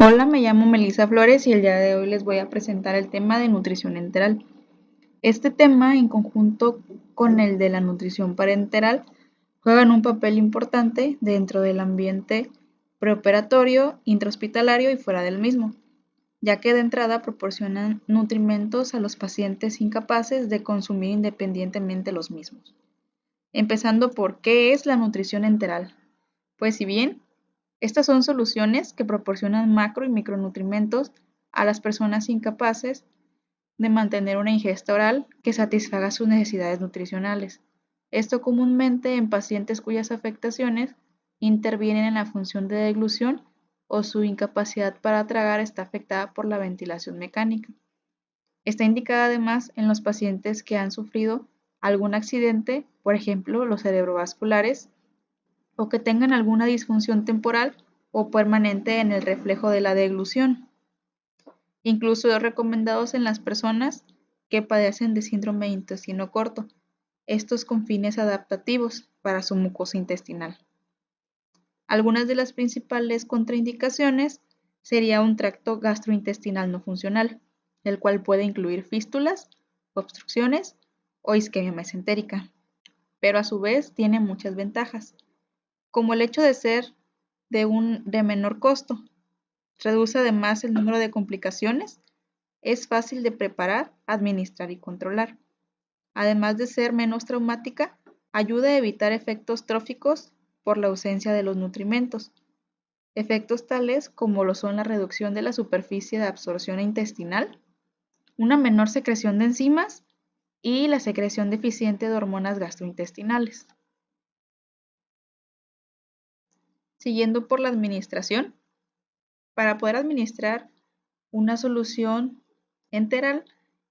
Hola, me llamo Melissa Flores y el día de hoy les voy a presentar el tema de nutrición enteral. Este tema, en conjunto con el de la nutrición parenteral, juegan un papel importante dentro del ambiente preoperatorio, intrahospitalario y fuera del mismo, ya que de entrada proporcionan nutrimentos a los pacientes incapaces de consumir independientemente los mismos. Empezando por ¿qué es la nutrición enteral? Pues si bien estas son soluciones que proporcionan macro y micronutrimentos a las personas incapaces de mantener una ingesta oral que satisfaga sus necesidades nutricionales. Esto comúnmente en pacientes cuyas afectaciones intervienen en la función de deglución o su incapacidad para tragar está afectada por la ventilación mecánica. Está indicada además en los pacientes que han sufrido algún accidente, por ejemplo, los cerebrovasculares, o que tengan alguna disfunción temporal o permanente en el reflejo de la deglución. Incluso recomendados en las personas que padecen de síndrome de intestino corto, estos con fines adaptativos para su mucosa intestinal. Algunas de las principales contraindicaciones sería un tracto gastrointestinal no funcional, el cual puede incluir fístulas, obstrucciones o isquemia mesentérica, pero a su vez tiene muchas ventajas, como el hecho de ser de menor costo, reduce además el número de complicaciones, es fácil de preparar, administrar y controlar. Además de ser menos traumática, ayuda a evitar efectos tróficos por la ausencia de los nutrimentos. Efectos tales como lo son la reducción de la superficie de absorción intestinal, una menor secreción de enzimas y la secreción deficiente de hormonas gastrointestinales. Siguiendo por la administración, para poder administrar una solución enteral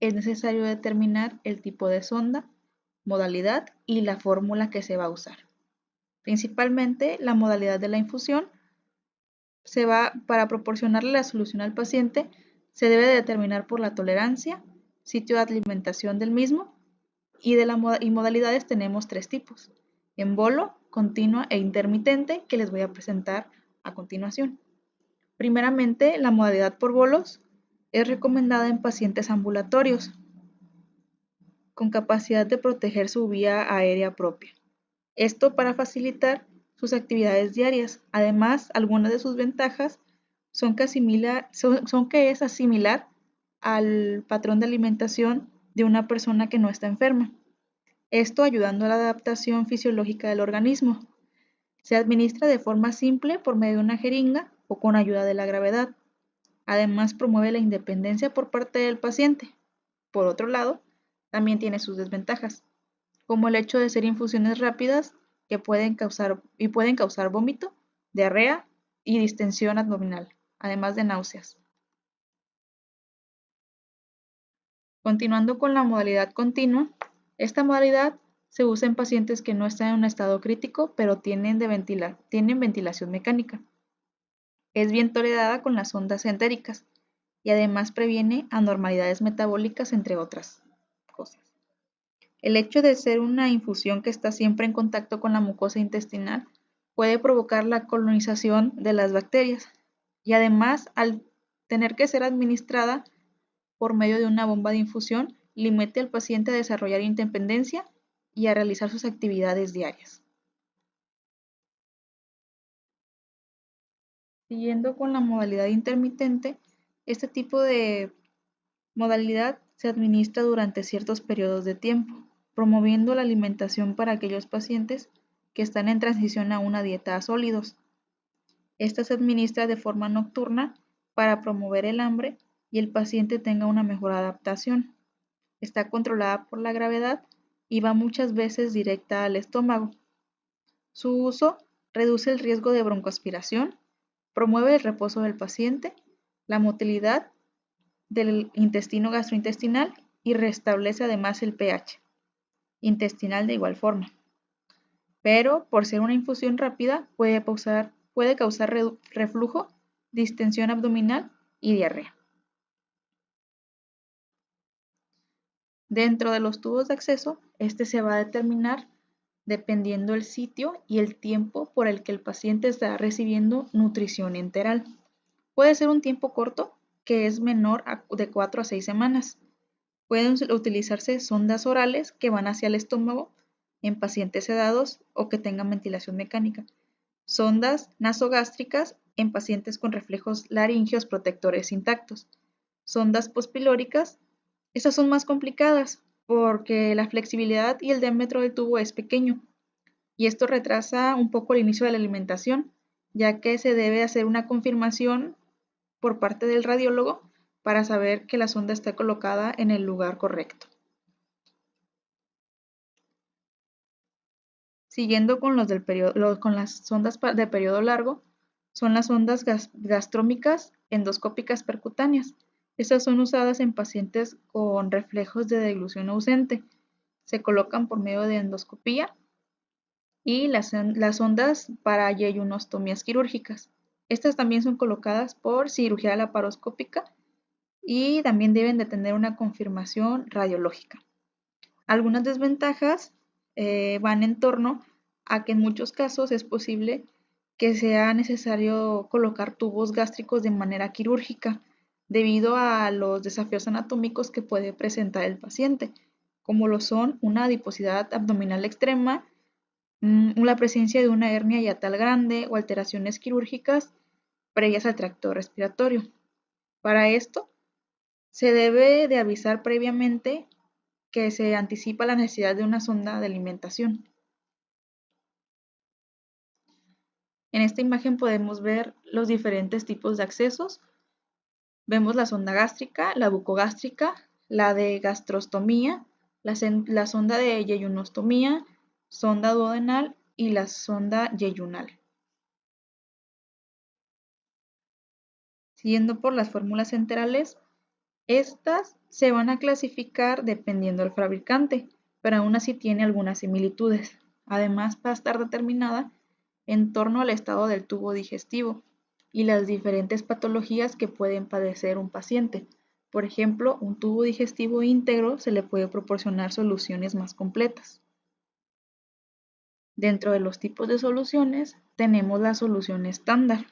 es necesario determinar el tipo de sonda, modalidad y la fórmula que se va a usar. Principalmente la modalidad de la infusión para proporcionarle la solución al paciente se debe de determinar por la tolerancia, sitio de alimentación del mismo y modalidades tenemos tres tipos: en bolo, continua e intermitente, que les voy a presentar a continuación. Primeramente, la modalidad por bolos es recomendada en pacientes ambulatorios con capacidad de proteger su vía aérea propia. Esto para facilitar sus actividades diarias. Además, algunas de sus ventajas son que es asimilar al patrón de alimentación de una persona que no está enferma. Esto ayudando a la adaptación fisiológica del organismo. Se administra de forma simple por medio de una jeringa o con ayuda de la gravedad. Además, promueve la independencia por parte del paciente. Por otro lado, también tiene sus desventajas, como el hecho de ser infusiones rápidas que pueden causar vómito, diarrea y distensión abdominal, además de náuseas. Continuando con la modalidad continua, esta modalidad se usa en pacientes que no están en un estado crítico, pero tienen ventilación mecánica. Es bien tolerada con las sondas entéricas y además previene anormalidades metabólicas, entre otras cosas. El hecho de ser una infusión que está siempre en contacto con la mucosa intestinal puede provocar la colonización de las bacterias y además, al tener que ser administrada por medio de una bomba de infusión, limite al paciente a desarrollar independencia y a realizar sus actividades diarias. Siguiendo con la modalidad intermitente, este tipo de modalidad se administra durante ciertos periodos de tiempo, promoviendo la alimentación para aquellos pacientes que están en transición a una dieta a sólidos. Esta se administra de forma nocturna para promover el hambre y el paciente tenga una mejor adaptación. Está controlada por la gravedad y va muchas veces directa al estómago. Su uso reduce el riesgo de broncoaspiración, promueve el reposo del paciente, la motilidad del intestino gastrointestinal y restablece además el pH intestinal de igual forma. Pero por ser una infusión rápida puede causar reflujo, distensión abdominal y diarrea. Dentro de los tubos de acceso, este se va a determinar dependiendo el sitio y el tiempo por el que el paciente está recibiendo nutrición enteral. Puede ser un tiempo corto, que es menor de 4 a 6 semanas. Pueden utilizarse sondas orales que van hacia el estómago en pacientes sedados o que tengan ventilación mecánica. Sondas nasogástricas en pacientes con reflejos laringeos protectores intactos. Sondas pospilóricas, estas son más complicadas porque la flexibilidad y el diámetro del tubo es pequeño y esto retrasa un poco el inicio de la alimentación, ya que se debe hacer una confirmación por parte del radiólogo para saber que la sonda está colocada en el lugar correcto. Siguiendo con con las sondas de periodo largo, son las sondas gastrómicas endoscópicas percutáneas. Estas son usadas en pacientes con reflejos de deglución ausente. Se colocan por medio de endoscopía y las sondas para yeyunostomías quirúrgicas. Estas también son colocadas por cirugía laparoscópica y también deben de tener una confirmación radiológica. Algunas desventajas van en torno a que en muchos casos es posible que sea necesario colocar tubos gástricos de manera quirúrgica debido a los desafíos anatómicos que puede presentar el paciente, como lo son una adiposidad abdominal extrema, la presencia de una hernia hiatal grande o alteraciones quirúrgicas previas al tracto respiratorio. Para esto, se debe de avisar previamente que se anticipa la necesidad de una sonda de alimentación. En esta imagen podemos ver los diferentes tipos de accesos. Vemos la sonda gástrica, la bucogástrica, la de gastrostomía, la sonda de yeyunostomía, sonda duodenal y la sonda yeyunal. Siguiendo por las fórmulas enterales, estas se van a clasificar dependiendo del fabricante, pero aún así tiene algunas similitudes. Además, va a estar determinada en torno al estado del tubo digestivo y las diferentes patologías que pueden padecer un paciente. Por ejemplo, un tubo digestivo íntegro se le puede proporcionar soluciones más completas. Dentro de los tipos de soluciones tenemos la solución estándar,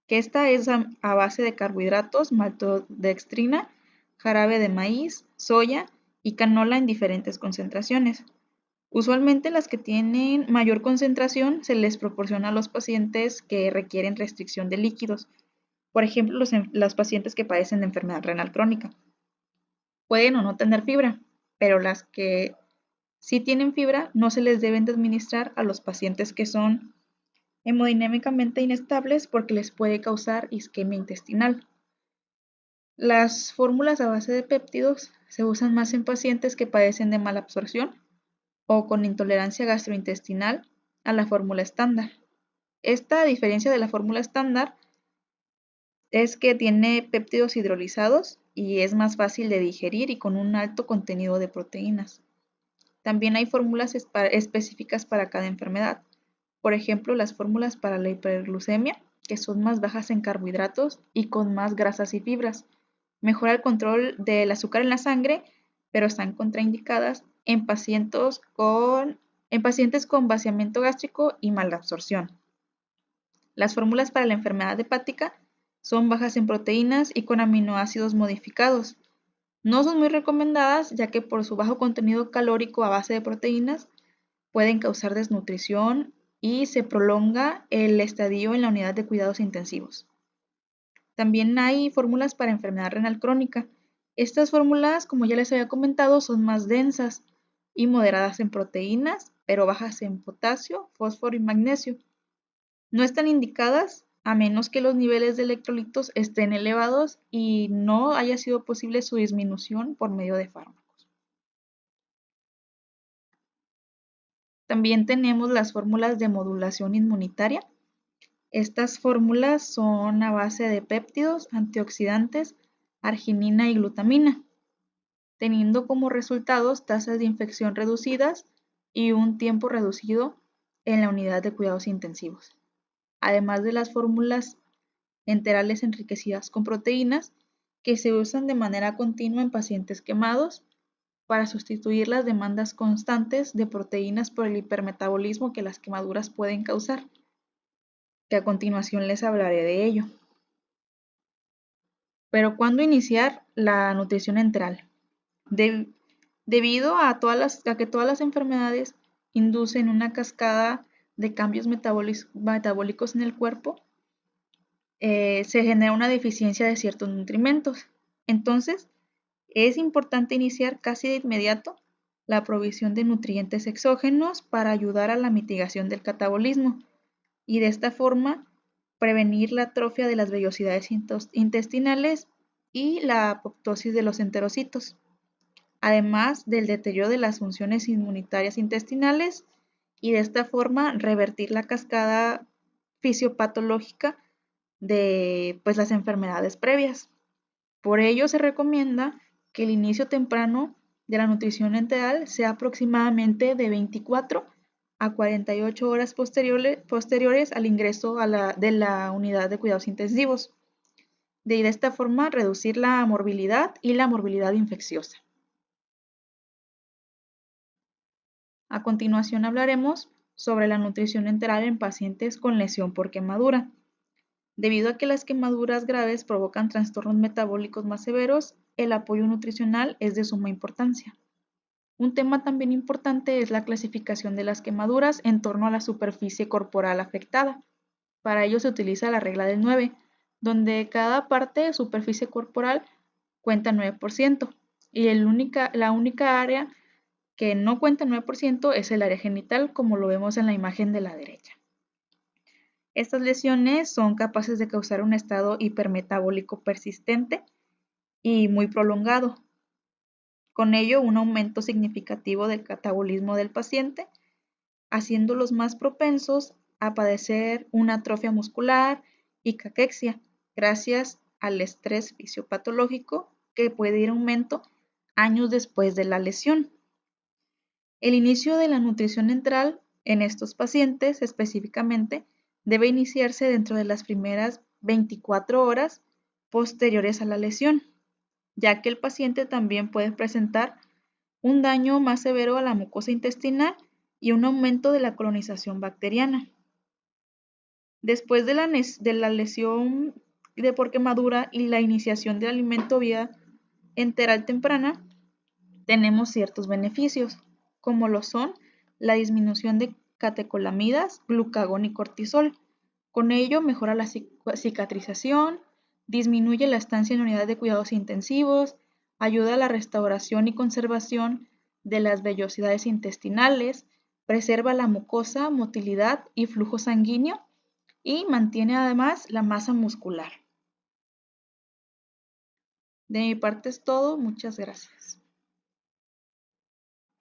que esta es a base de carbohidratos, maltodextrina, jarabe de maíz, soya y canola en diferentes concentraciones. Usualmente las que tienen mayor concentración se les proporciona a los pacientes que requieren restricción de líquidos, por ejemplo, los pacientes que padecen de enfermedad renal crónica. Pueden o no tener fibra, pero las que sí tienen fibra no se les deben de administrar a los pacientes que son hemodinámicamente inestables porque les puede causar isquemia intestinal. Las fórmulas a base de péptidos se usan más en pacientes que padecen de mala absorción o con intolerancia gastrointestinal a la fórmula estándar. Esta, a diferencia de la fórmula estándar, es que tiene péptidos hidrolizados y es más fácil de digerir y con un alto contenido de proteínas. También hay fórmulas específicas para cada enfermedad. Por ejemplo, las fórmulas para la hiperglucemia, que son más bajas en carbohidratos y con más grasas y fibras. Mejora el control del azúcar en la sangre, pero están contraindicadas en pacientes con vaciamiento gástrico y malabsorción. Las fórmulas para la enfermedad hepática son bajas en proteínas y con aminoácidos modificados. No son muy recomendadas ya que por su bajo contenido calórico a base de proteínas pueden causar desnutrición y se prolonga el estadio en la unidad de cuidados intensivos. También hay fórmulas para enfermedad renal crónica. Estas fórmulas, como ya les había comentado, son más densas y moderadas en proteínas, pero bajas en potasio, fósforo y magnesio. No están indicadas a menos que los niveles de electrolitos estén elevados y no haya sido posible su disminución por medio de fármacos. También tenemos las fórmulas de modulación inmunitaria. Estas fórmulas son a base de péptidos, antioxidantes, arginina y glutamina, teniendo como resultados tasas de infección reducidas y un tiempo reducido en la unidad de cuidados intensivos. Además de las fórmulas enterales enriquecidas con proteínas que se usan de manera continua en pacientes quemados para sustituir las demandas constantes de proteínas por el hipermetabolismo que las quemaduras pueden causar, que a continuación les hablaré de ello. Pero ¿cuándo iniciar la nutrición enteral? De- Debido a que todas las enfermedades inducen una cascada de cambios metabólicos en el cuerpo, se genera una deficiencia de ciertos nutrimentos. Entonces, es importante iniciar casi de inmediato la provisión de nutrientes exógenos para ayudar a la mitigación del catabolismo y de esta forma prevenir la atrofia de las vellosidades intestinales y la apoptosis de los enterocitos, además del deterioro de las funciones inmunitarias intestinales y de esta forma revertir la cascada fisiopatológica de pues, las enfermedades previas. Por ello se recomienda que el inicio temprano de la nutrición enteral sea aproximadamente de 24 a 48 horas posteriores al ingreso de la unidad de cuidados intensivos. De esta forma reducir la morbilidad y la morbilidad infecciosa. A continuación hablaremos sobre la nutrición enteral en pacientes con lesión por quemadura. Debido a que las quemaduras graves provocan trastornos metabólicos más severos, el apoyo nutricional es de suma importancia. Un tema también importante es la clasificación de las quemaduras en torno a la superficie corporal afectada. Para ello se utiliza la regla del 9, donde cada parte de superficie corporal cuenta 9% y la única área que no cuenta 9% es el área genital, como lo vemos en la imagen de la derecha. Estas lesiones son capaces de causar un estado hipermetabólico persistente y muy prolongado. Con ello, un aumento significativo del catabolismo del paciente, haciéndolos más propensos a padecer una atrofia muscular y caquexia, gracias al estrés fisiopatológico que puede ir en aumento años después de la lesión. El inicio de la nutrición enteral en estos pacientes específicamente debe iniciarse dentro de las primeras 24 horas posteriores a la lesión, ya que el paciente también puede presentar un daño más severo a la mucosa intestinal y un aumento de la colonización bacteriana. Después de la lesión por quemadura y la iniciación del alimento vía enteral temprana, tenemos ciertos beneficios, como lo son la disminución de catecolamidas, glucagón y cortisol. Con ello mejora la cicatrización, disminuye la estancia en unidad de cuidados intensivos, ayuda a la restauración y conservación de las vellosidades intestinales, preserva la mucosa, motilidad y flujo sanguíneo y mantiene además la masa muscular. De mi parte es todo, muchas gracias.